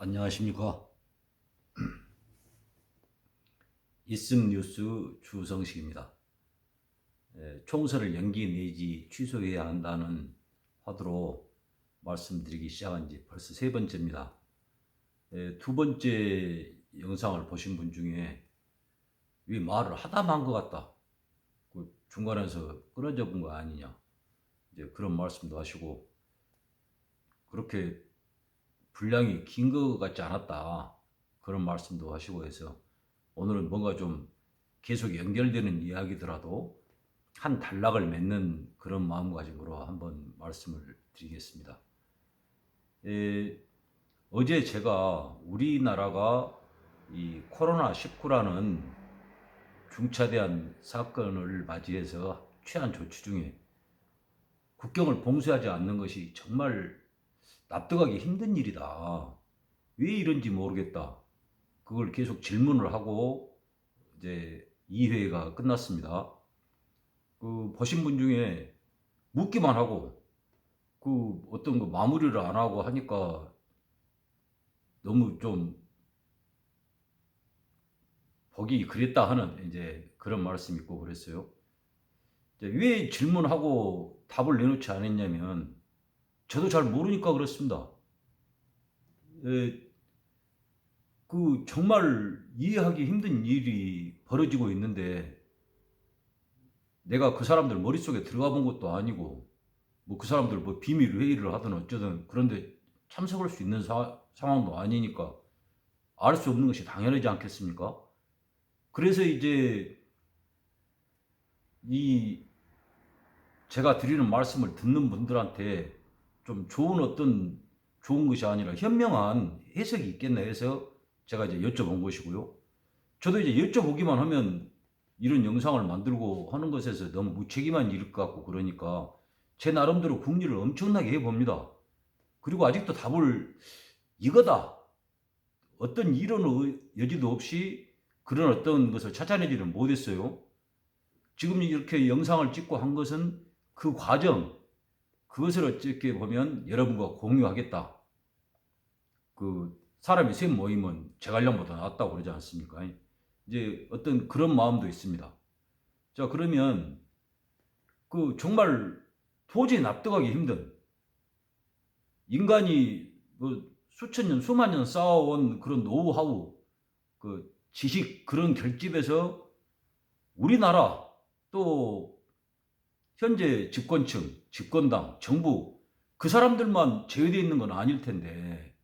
안녕하십니까. 이승뉴스 주성식입니다. 총선을 연기 내지 취소해야 한다는 화두로 말씀드리기 시작한 지 벌써 세 번째입니다. 두 번째 영상을 보신 분 중에 왜 말을 하다 만 것 같다, 그 중간에서 끊어져 본 거 아니냐, 이제 그런 말씀도 하시고, 그렇게 분량이 긴 것 같지 않았다, 그런 말씀도 하시고 해서 오늘은 뭔가 좀 계속 연결되는 이야기더라도 한 단락을 맺는 그런 마음가짐으로 한번 말씀을 드리겠습니다. 어제 제가 우리나라가 이 코로나19라는 중차대한 사건을 맞이해서 취한 조치 중에 국경을 봉쇄하지 않는 것이 정말 납득하기 힘든 일이다, 왜 이런지 모르겠다, 그걸 계속 질문을 하고 이제 2회가 끝났습니다. 그 보신 분 중에 묻기만 하고 그 어떤 거 마무리를 안 하고 하니까 너무 좀 보기 그랬다 하는 이제 그런 말씀이 있고 그랬어요. 왜 질문하고 답을 내놓지 않았냐면 저도 잘 모르니까 그렇습니다. 그 정말 이해하기 힘든 일이 벌어지고 있는데 내가 그 사람들 머릿속에 들어가 본 것도 아니고 뭐 그 사람들 뭐 비밀 회의를 하든 어쩌든, 그런데 참석할 수 있는 상황도 아니니까 알 수 없는 것이 당연하지 않겠습니까? 그래서 이제 이 제가 드리는 말씀을 듣는 분들한테 좀 좋은 것이 아니라 현명한 해석이 있겠나 해서 제가 이제 여쭤본 것이고요. 저도 이제 여쭤보기만 하면 이런 영상을 만들고 하는 것에서 너무 무책임한 일일 것 같고, 그러니까 제 나름대로 궁리를 엄청나게 해봅니다. 그리고 아직도 답을 이거다, 어떤 이런 여지도 없이 그런 어떤 것을 찾아내지는 못했어요. 지금 이렇게 영상을 찍고 한 것은 그 과정, 그것을 어떻게 보면 여러분과 공유하겠다. 그 사람이 세 모이면 제갈량보다 낫다고 그러지 않습니까? 이제 어떤 그런 마음도 있습니다. 자, 그러면 그 정말 도저히 납득하기 힘든, 인간이 뭐 수천 년, 수만 년 쌓아온 그런 노하우, 그 지식, 그런 결집에서 우리나라 또 현재 집권층, 집권당, 정부, 그 사람들만 제외되어 있는 건 아닐 텐데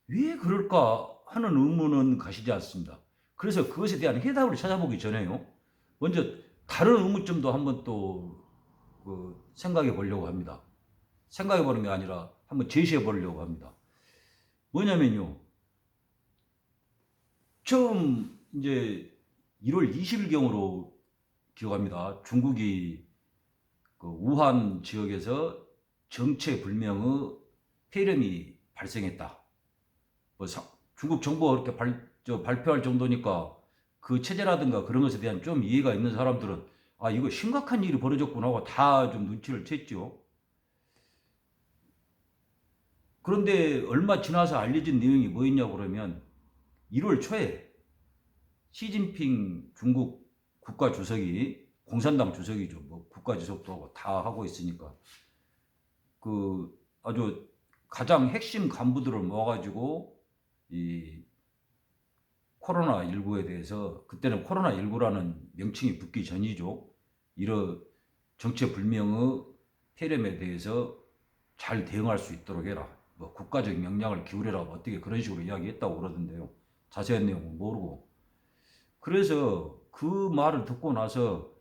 왜 그럴까 하는 의문은 가시지 않습니다. 그래서 그것에 대한 해답을 찾아보기 전에요, 먼저 다른 의문점도 한번 또 생각해 보려고 합니다. 생각해 보는 게 아니라 한번 제시해 보려고 합니다. 뭐냐면요, 처음 이제 1월 20일경으로 기억합니다. 중국이 그 우한 지역에서 정체불명의 폐렴이 발생했다. 뭐 중국 정부가 그렇게 발표할 정도니까 그 체제라든가 그런 것에 대한 좀 이해가 있는 사람들은 아, 이거 심각한 일이 벌어졌구나 하고 다 좀 눈치를 챘죠. 그런데 얼마 지나서 알려진 내용이 뭐였냐고 그러면 1월 초에 시진핑 중국 국가 주석이, 공산당 주석이죠, 뭐 국가 주석도 하고 다 하고 있으니까 그 아주 가장 핵심 간부들을 모아가지고 이 코로나19에 대해서, 그때는 코로나19라는 명칭이 붙기 전이죠, 이런 정체불명의 폐렴에 대해서 잘 대응할 수 있도록 해라, 뭐 국가적 역량을 기울여라, 뭐 어떻게 그런 식으로 이야기했다고 그러던데요. 자세한 내용은 모르고. 그래서 그 말을 듣고 나서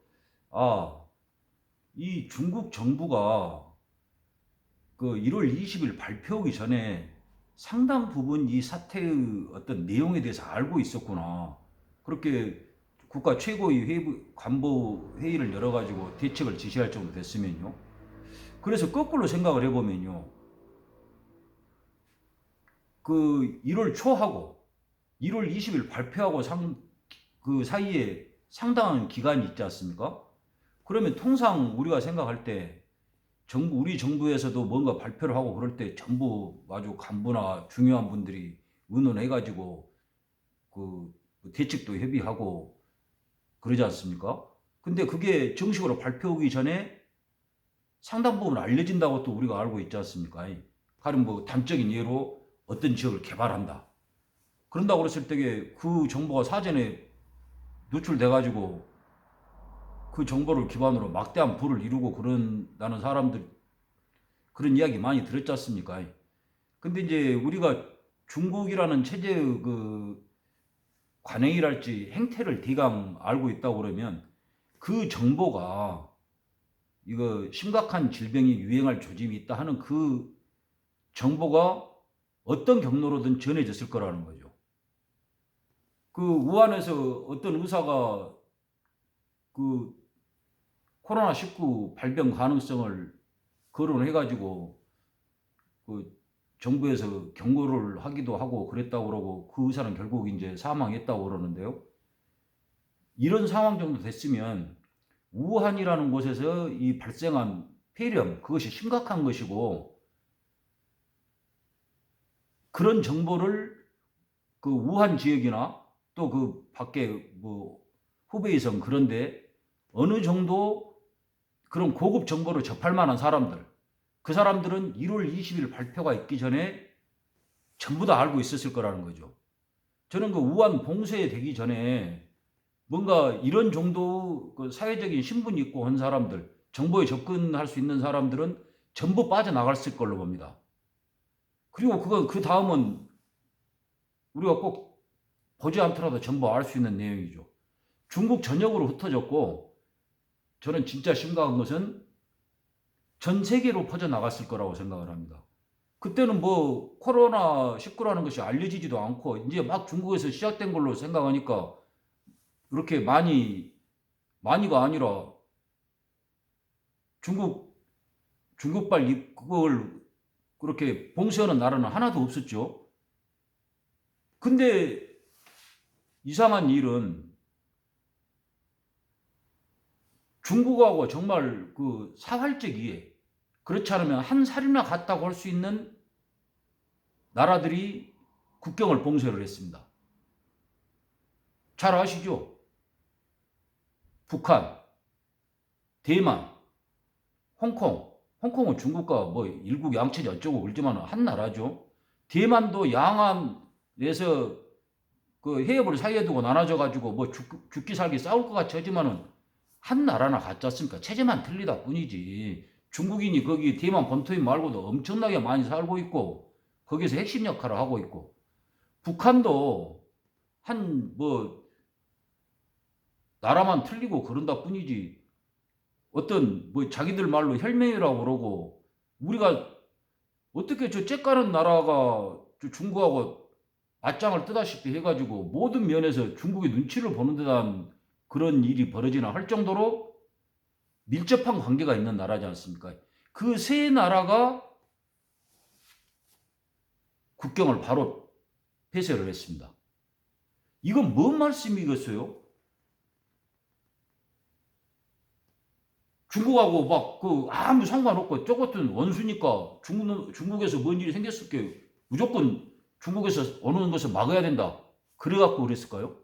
아, 이 중국 정부가 그 1월 20일 발표하기 전에 상당 부분 이 사태의 어떤 내용에 대해서 알고 있었구나. 그렇게 국가 최고위 간부 회의를 열어가지고 대책을 지시할 정도 됐으면요. 그래서 거꾸로 생각을 해보면요, 그 1월 초하고 1월 20일 발표하고 그 사이에 상당한 기간이 있지 않습니까? 그러면 통상 우리가 생각할 때 우리 정부에서도 뭔가 발표를 하고 그럴 때 전부 아주 간부나 중요한 분들이 의논해가지고 그 대책도 협의하고 그러지 않습니까? 근데 그게 정식으로 발표하기 전에 상당 부분 알려진다고 또 우리가 알고 있지 않습니까? 가령 뭐 단적인 예로 어떤 지역을 개발한다. 그런다고 그랬을 때 그 정보가 사전에 노출돼가지고 그 정보를 기반으로 막대한 부를 이루고 그런다는 사람들 그런 이야기 많이 들었지 않습니까? 근데 이제 우리가 중국이라는 체제의 그 관행이랄지 행태를 대강 알고 있다고 그러면 그 정보가 이거 심각한 질병이 유행할 조짐이 있다 하는 그 정보가 어떤 경로로든 전해졌을 거라는 거죠. 그 우한에서 어떤 의사가 그 코로나19 발병 가능성을 거론해가지고 그 정부에서 경고를 하기도 하고 그랬다고 그러고 그 의사는 결국 이제 사망했다고 그러는데요. 이런 상황 정도 됐으면 우한이라는 곳에서 이 발생한 폐렴 그것이 심각한 것이고 그런 정보를 그 우한 지역이나 또 그 밖에 뭐 후베이성 그런데 어느 정도 그런 고급 정보를 접할 만한 사람들 그 사람들은 1월 20일 발표가 있기 전에 전부 다 알고 있었을 거라는 거죠. 저는 그 우한 봉쇄되기 전에 뭔가 이런 정도 그 사회적인 신분이 있고 한 사람들, 정보에 접근할 수 있는 사람들은 전부 빠져나갔을 걸로 봅니다. 그리고 그건 그 다음은 우리가 꼭 보지 않더라도 전부 알 수 있는 내용이죠. 중국 전역으로 흩어졌고 저는 진짜 심각한 것은 전 세계로 퍼져나갔을 거라고 생각을 합니다. 그때는 뭐 코로나19라는 것이 알려지지도 않고 이제 막 중국에서 시작된 걸로 생각하니까 그렇게 많이가 아니라 중국발 그걸 그렇게 봉쇄하는 나라는 하나도 없었죠. 근데 이상한 일은 중국하고 정말 그 사활적 이해, 그렇지 않으면 한 살이나 같다고 할 수 있는 나라들이 국경을 봉쇄를 했습니다. 잘 아시죠? 북한, 대만, 홍콩. 홍콩은 중국과 뭐 일국 양체지 어쩌고 그러지만 한 나라죠. 대만도 양안에서 그 해협을 사이에 두고 나눠져 가지고 뭐 죽기 살기 싸울 것 같이 하지만은 한 나라나 같지 않습니까? 체제만 틀리다 뿐이지. 중국인이 거기 대만 본토인 말고도 엄청나게 많이 살고 있고 거기서 핵심 역할을 하고 있고 북한도 한 뭐 나라만 틀리고 그런다 뿐이지 어떤 뭐 자기들 말로 혈맹이라고 그러고 우리가 어떻게 저 째까는 나라가 중국하고 맞짱을 뜨다시피 해가지고 모든 면에서 중국의 눈치를 보는 듯한 그런 일이 벌어지나 할 정도로 밀접한 관계가 있는 나라지 않습니까? 그 세 나라가 국경을 바로 폐쇄를 했습니다. 이건 뭔 말씀이겠어요? 중국하고 막 그 아무 상관없고 저것은 원수니까 중국에서 뭔 일이 생겼을 게 무조건 중국에서 오는 것을 막아야 된다. 그래갖고 그랬을까요?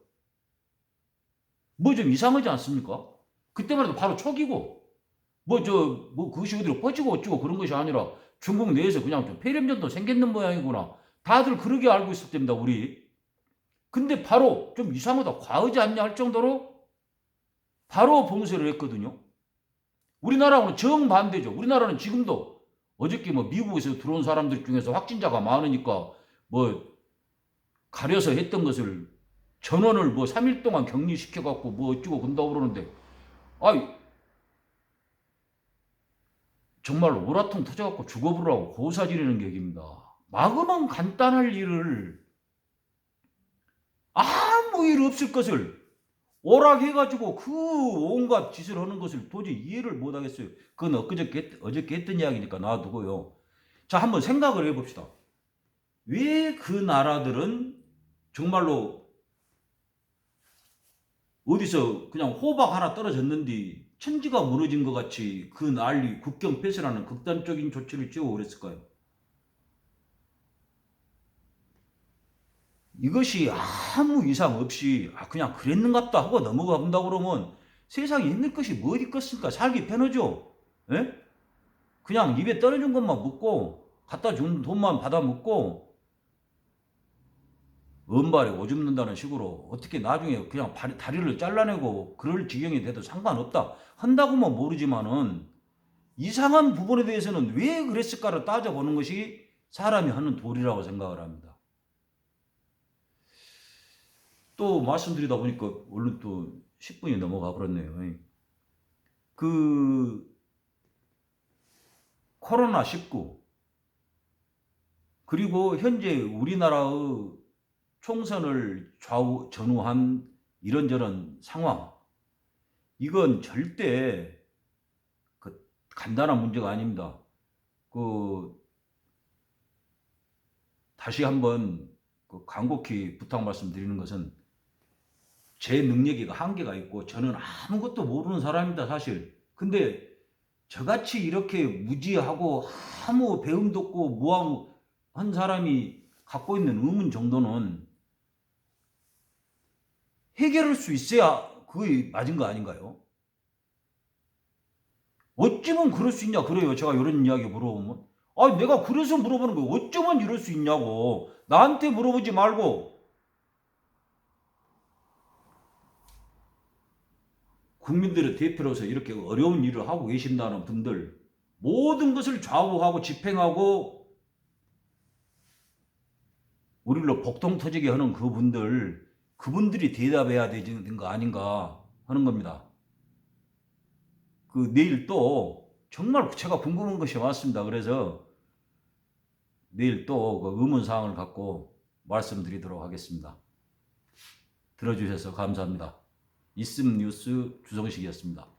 뭐 좀 이상하지 않습니까? 그때만 해도 바로 촉이고 뭐 그것이 어디로 퍼지고 어쩌고 그런 것이 아니라 중국 내에서 그냥 좀 폐렴전도 생겼는 모양이구나. 다들 그러게 알고 있었답니다, 우리. 근데 바로 좀 이상하다, 과하지 않냐 할 정도로 바로 봉쇄를 했거든요. 우리나라하고는 정반대죠. 우리나라는 지금도 어저께 뭐 미국에서 들어온 사람들 중에서 확진자가 많으니까 뭐 가려서 했던 것을 전원을 뭐 3일 동안 격리시켜갖고 뭐 어쩌고 그런다고 그러는데 아이 정말 오라통 터져갖고 죽어보라고 고사 지르는 격입니다. 마그만 간단할 일을 아무 일 없을 것을 오락해가지고 그 온갖 짓을 하는 것을 도저히 이해를 못하겠어요. 그건 어저께 했던 이야기니까 놔두고요. 자, 한번 생각을 해봅시다. 왜 그 나라들은 정말로 어디서 그냥 호박 하나 떨어졌는데 천지가 무너진 것 같이 그 난리 국경 폐쇄라는 극단적인 조치를 취하고 그랬을까요? 이것이 아무 이상 없이 그냥 그랬는갑다 하고 넘어가 본다 그러면 세상에 힘들 것이 뭐 어디 있겠습니까? 살기 편하죠. 예? 그냥 입에 떨어진 것만 먹고 갖다 준 돈만 받아 먹고 은발에 오줌 는다는 식으로 어떻게 나중에 그냥 다리를 잘라내고 그럴 지경이 돼도 상관없다 한다고만 모르지만은 이상한 부분에 대해서는 왜 그랬을까를 따져보는 것이 사람이 하는 도리라고 생각을 합니다. 또 말씀드리다 보니까 얼른 또 10분이 넘어가 버렸네요. 그 코로나19 그리고 현재 우리나라의 총선을 전후한 이런저런 상황 이건 절대 그 간단한 문제가 아닙니다. 다시 한번 간곡히 부탁 말씀드리는 것은 제 능력이 한계가 있고 저는 아무것도 모르는 사람입니다 사실. 근데 저같이 이렇게 무지하고 아무 배움도 없고 무한 사람이 갖고 있는 의문 정도는 해결할 수 있어야 그게 맞은 거 아닌가요? 어쩌면 그럴 수 있냐 그래요. 제가 이런 이야기 물어보면 내가 그래서 물어보는 거예요. 어쩌면 이럴 수 있냐고. 나한테 물어보지 말고 국민들의 대표로서 이렇게 어려운 일을 하고 계신다는 분들 모든 것을 좌우하고 집행하고 우리를 복통 터지게 하는 그분들이 대답해야 되는 거 아닌가 하는 겁니다. 내일 또 정말 제가 궁금한 것이 많습니다. 그래서 내일 또 의문사항을 갖고 말씀드리도록 하겠습니다. 들어주셔서 감사합니다. 있음 뉴스 주성식이었습니다.